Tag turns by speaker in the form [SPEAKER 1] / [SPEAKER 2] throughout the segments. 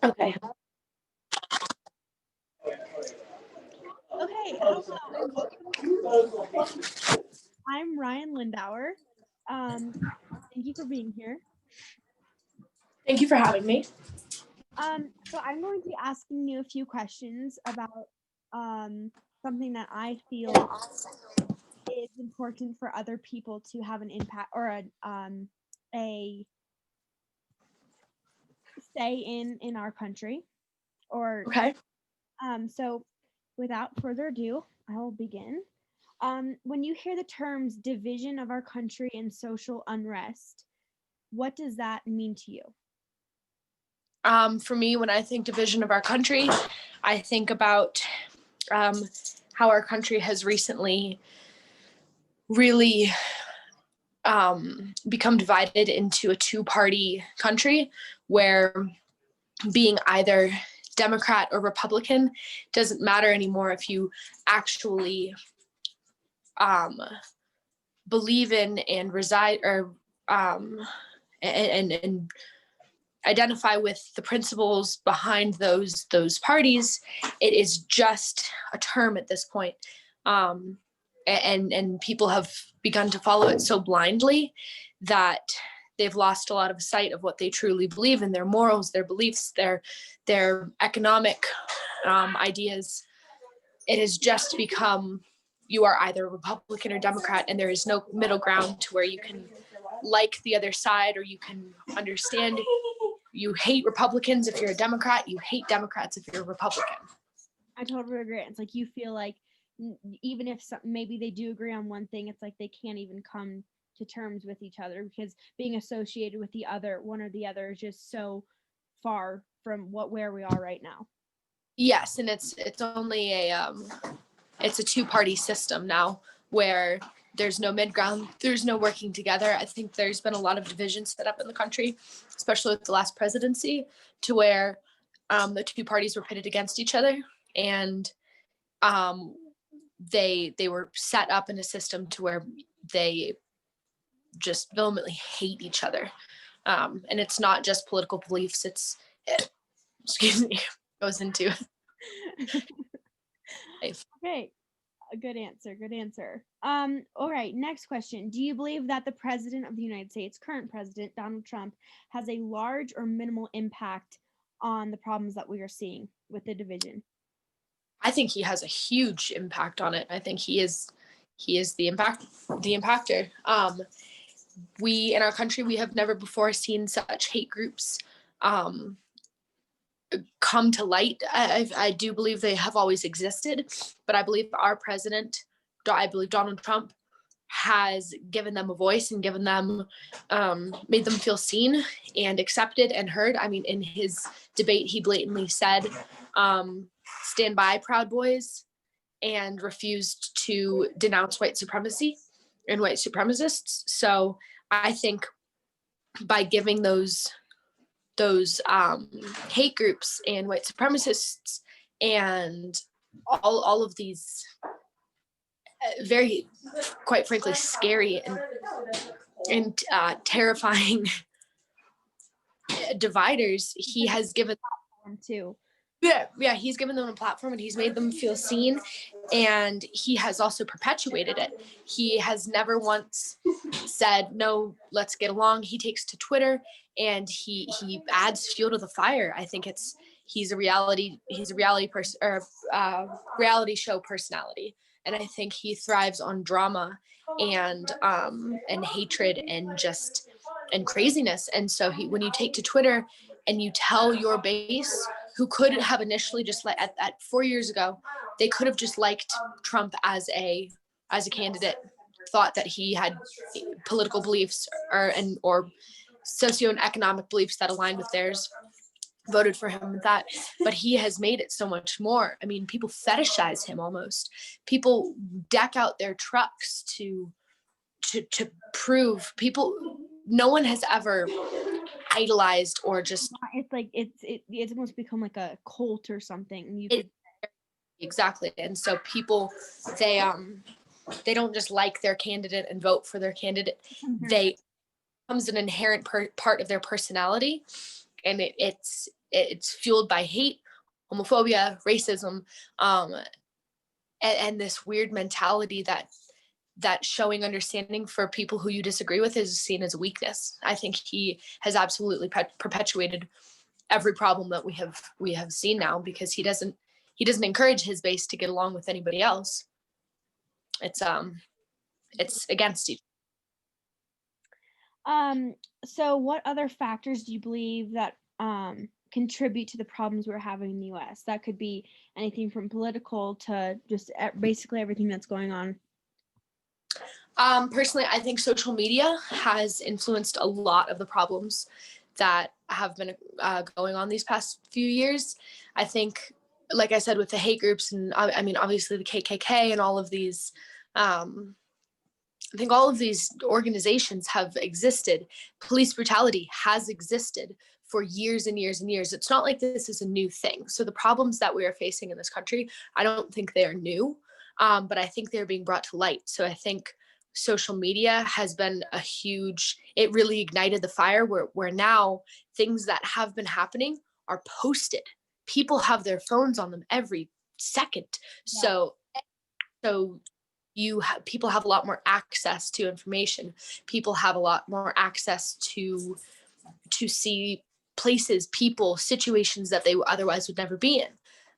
[SPEAKER 1] Okay.
[SPEAKER 2] Okay, hello and welcome. I'm Ryan Lindauer. Thank you for being here.
[SPEAKER 1] Thank you for having me.
[SPEAKER 2] So I'm going to be asking you a few questions about something that I feel is important for other people to have an impact or a say in our country.
[SPEAKER 1] Okay.
[SPEAKER 2] So without further ado, I will begin. When you hear the terms division of our country and social unrest, what does that mean to you?
[SPEAKER 1] For me, when I think division of our country, I think about how our country has recently really become divided into a two-party country where being either Democrat or Republican doesn't matter anymore if you actually believe in and reside or and identify with the principles behind those parties. It is just a term at this point. And people have begun to follow it so blindly that they've lost a lot of sight of what they truly believe in, their morals, their beliefs, their economic ideas. It has just become you are either Republican or Democrat, and there is no middle ground to where you can like the other side or you can understand. You hate Republicans if you're a Democrat. You hate Democrats if you're a Republican.
[SPEAKER 2] I totally agree. It's like you feel like even if maybe they do agree on one thing, it's like they can't even come to terms with each other because being associated with the other, one or the other, is just so far from where we are right now.
[SPEAKER 1] Yes, and it's only it's a two-party system now where there's no mid-ground, there's no working together. I think there's been a lot of division set up in the country, especially with the last presidency, to where the two parties were pitted against each other, and they were set up in a system to where they just vehemently hate each other. And it's not just political beliefs, excuse me, goes into life.
[SPEAKER 2] Okay. Good answer. All right, next question. Do you believe that the president of the United States, current president, Donald Trump, has a large or minimal impact on the problems that we are seeing with the division?
[SPEAKER 1] I think he has a huge impact on it. I think he is the impactor. We in our country, we have never before seen such hate groups come to light. I do believe they have always existed, but I believe our president, I believe Donald Trump, has given them a voice and given them, made them feel seen and accepted and heard. I mean, in his debate, he blatantly said, stand by, Proud Boys, and refused to denounce white supremacy and white supremacists. So I think by giving those hate groups and white supremacists and all of these very, quite frankly, scary and terrifying dividers, he has given
[SPEAKER 2] them too.
[SPEAKER 1] Yeah, he's given them a platform and he's made them feel seen, and he has also perpetuated it. He has never once said, no, let's get along. He takes to Twitter and he adds fuel to the fire. I think he's a reality person or reality show personality. And I think he thrives on drama and hatred and craziness. And so when you take to Twitter and you tell your base, who could have initially just at 4 years ago, they could have just liked Trump as a candidate, thought that he had political beliefs or socioeconomic beliefs that aligned with theirs, voted for him with that. But he has made it so much more. I mean, people fetishize him almost. People deck out their trucks to prove people. No one has ever idolized or just.
[SPEAKER 2] It's like it's almost become like a cult or something.
[SPEAKER 1] Exactly. And so people, they don't just like their candidate and vote for their candidate. Mm-hmm. They becomes an inherent part of their personality, and it's fueled by hate, homophobia, racism, and this weird mentality that showing understanding for people who you disagree with is seen as a weakness. I think he has absolutely perpetuated every problem that we have seen now, because he doesn't encourage his base to get along with anybody else. It's against each.
[SPEAKER 2] So what other factors do you believe that contribute to the problems we're having in the US? That could be anything from political to just basically everything that's going on.
[SPEAKER 1] Personally, I think social media has influenced a lot of the problems that have been going on these past few years. I think, like I said, with the hate groups, and I mean, obviously the KKK and all of these, I think all of these organizations have existed. Police brutality has existed for years and years and years. It's not like this is a new thing. So the problems that we are facing in this country, I don't think they are new, but I think they're being brought to light. So I think social media has been it really ignited the fire where now things that have been happening are posted. People have their phones on them every second. Yeah. So people have a lot more access to information. People have a lot more access to see places, people, situations that they otherwise would never be in.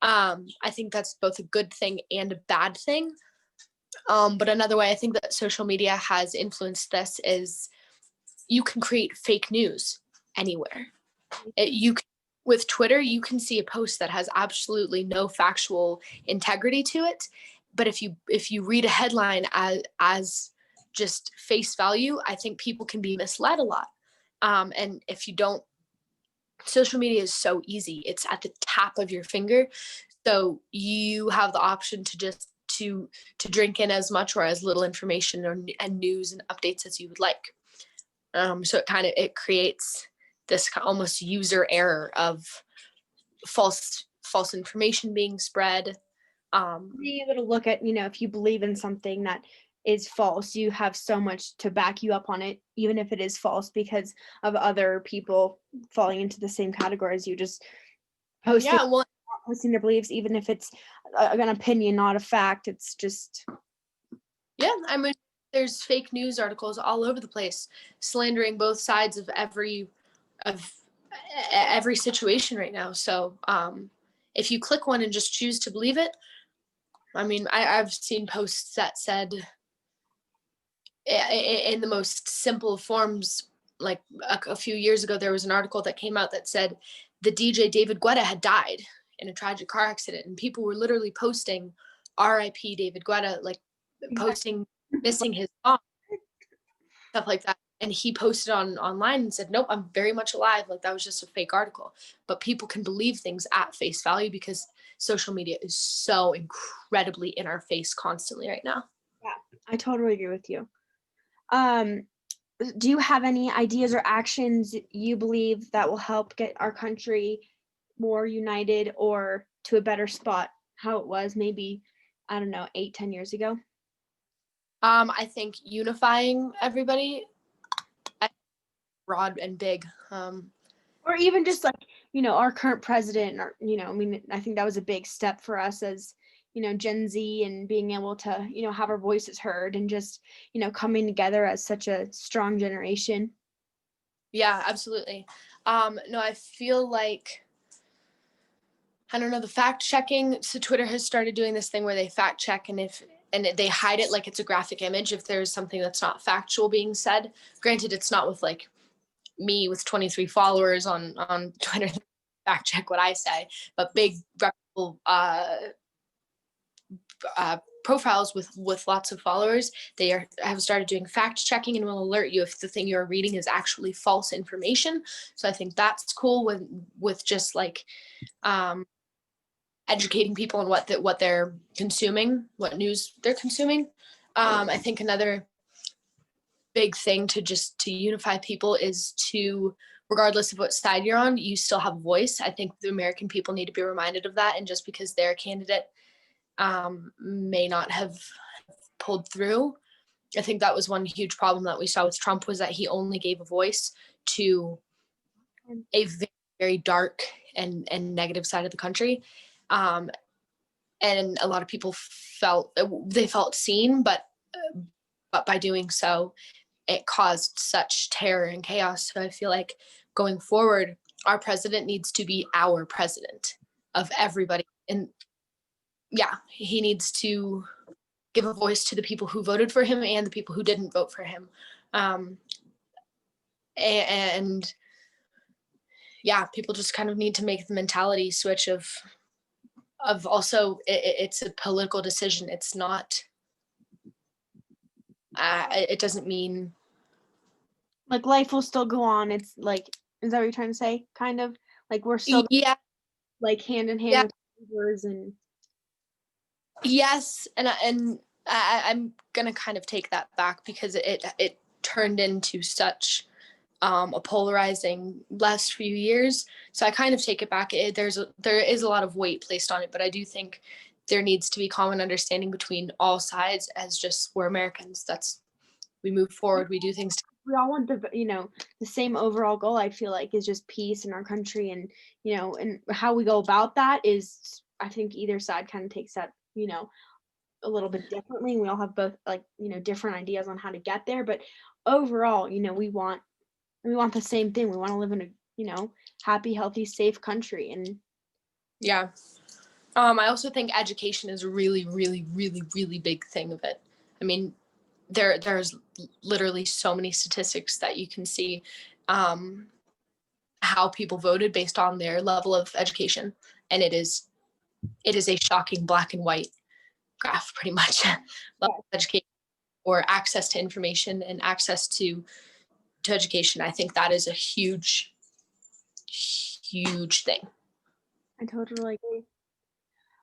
[SPEAKER 1] I think that's both a good thing and a bad thing. But another way I think that social media has influenced this is you can create fake news anywhere. With Twitter, you can see a post that has absolutely no factual integrity to it, but if you read a headline as just face value, I think people can be misled a lot. And if you don't, social media is so easy. It's at the tap of your finger. So you have the option to just to drink in as much or as little information and news and updates as you would like. So it creates this almost user error of false information being spread.
[SPEAKER 2] Being able to look at, if you believe in something that is false, you have so much to back you up on it, even if it is false, because of other people falling into the same category as you, just posting their beliefs, even if it's an opinion, not a fact. It's just,
[SPEAKER 1] yeah, I mean, there's fake news articles all over the place slandering both sides of every situation right now. So if you click one and just choose to believe it, I mean, I've seen posts that said in the most simple forms, like a few years ago, there was an article that came out that said the DJ David Guetta had died in a tragic car accident, and people were literally posting R.I.P. David Guetta, like posting missing his song, stuff like that. And he posted online and said, nope, I'm very much alive. Like, that was just a fake article. But people can believe things at face value because social media is so incredibly in our face constantly right now.
[SPEAKER 2] Yeah, I totally agree with you. Do you have any ideas or actions you believe that will help get our country more united or to a better spot, how it was maybe, I don't know, 8-10 years ago?
[SPEAKER 1] I think unifying everybody, broad and big.
[SPEAKER 2] Or even just like, our current president, or, I mean, I think that was a big step for us as, Gen Z, and being able to, have our voices heard, and just, coming together as such a strong generation.
[SPEAKER 1] Yeah, absolutely. No, I feel like, I don't know, the fact checking. So Twitter has started doing this thing where they fact check, and they hide it like it's a graphic image if there's something that's not factual being said. Granted, it's not with like me with 23 followers on Twitter fact check what I say, but big reputable profiles with lots of followers, have started doing fact checking and will alert you if the thing you're reading is actually false information. So I think that's cool with just like educating people on what they're consuming, what news they're consuming. I think another big thing to unify people is to, regardless of what side you're on, you still have a voice. I think the American people need to be reminded of that, and just because their candidate may not have pulled through, I think that was one huge problem that we saw with Trump, was that he only gave a voice to a very, very dark and negative side of the country. And a lot of people felt seen, but by doing so, it caused such terror and chaos. So I feel like going forward, our president needs to be our president of everybody. And yeah, he needs to give a voice to the people who voted for him and the people who didn't vote for him. And yeah, people just kind of need to make the mentality switch of also it's a political decision. It's not, it doesn't mean
[SPEAKER 2] Like life will still go on. It's like, is that what you're trying to say? Kind of like we're still
[SPEAKER 1] yeah,
[SPEAKER 2] like hand in hand
[SPEAKER 1] yeah.
[SPEAKER 2] with neighbors and
[SPEAKER 1] Yes, and I'm gonna kind of take that back because it turned into such a polarizing last few years. So I kind of take it back. There is a lot of weight placed on it, but I do think there needs to be common understanding between all sides as just we're Americans. We move forward. We do things.
[SPEAKER 2] we all want the same overall goal. I feel like is just peace in our country, and and how we go about that is, I think either side kind of takes that a little bit differently, and we all have both like different ideas on how to get there, but overall we want the same thing. We want to live in a happy, healthy, safe country. And
[SPEAKER 1] Yeah. I also think education is a really, really, really, really big thing of it. I mean, there's literally so many statistics that you can see how people voted based on their level of education, and it is a shocking black and white graph, pretty much. Level of education or access to information and access to education. I think that is a huge, huge thing.
[SPEAKER 2] I totally agree.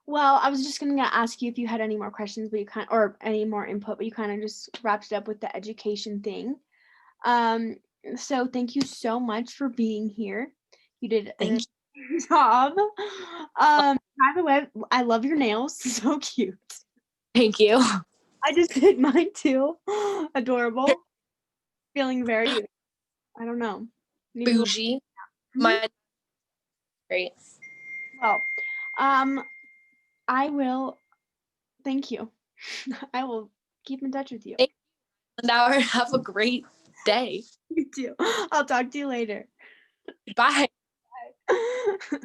[SPEAKER 2] Well, I was just gonna ask you if you had any more questions, but or any more input, but you kind of just wrapped it up with the education thing. So thank you so much for being here. You did
[SPEAKER 1] Thank
[SPEAKER 2] a job. By the way, I love your nails. So cute.
[SPEAKER 1] Thank you.
[SPEAKER 2] I just did mine too. Adorable. Feeling very, I don't know.
[SPEAKER 1] Bougie. My great.
[SPEAKER 2] Well, I will. Thank you. I will keep in touch with you.
[SPEAKER 1] Now have a great day.
[SPEAKER 2] You too. I'll talk to you later.
[SPEAKER 1] Bye.
[SPEAKER 2] Bye.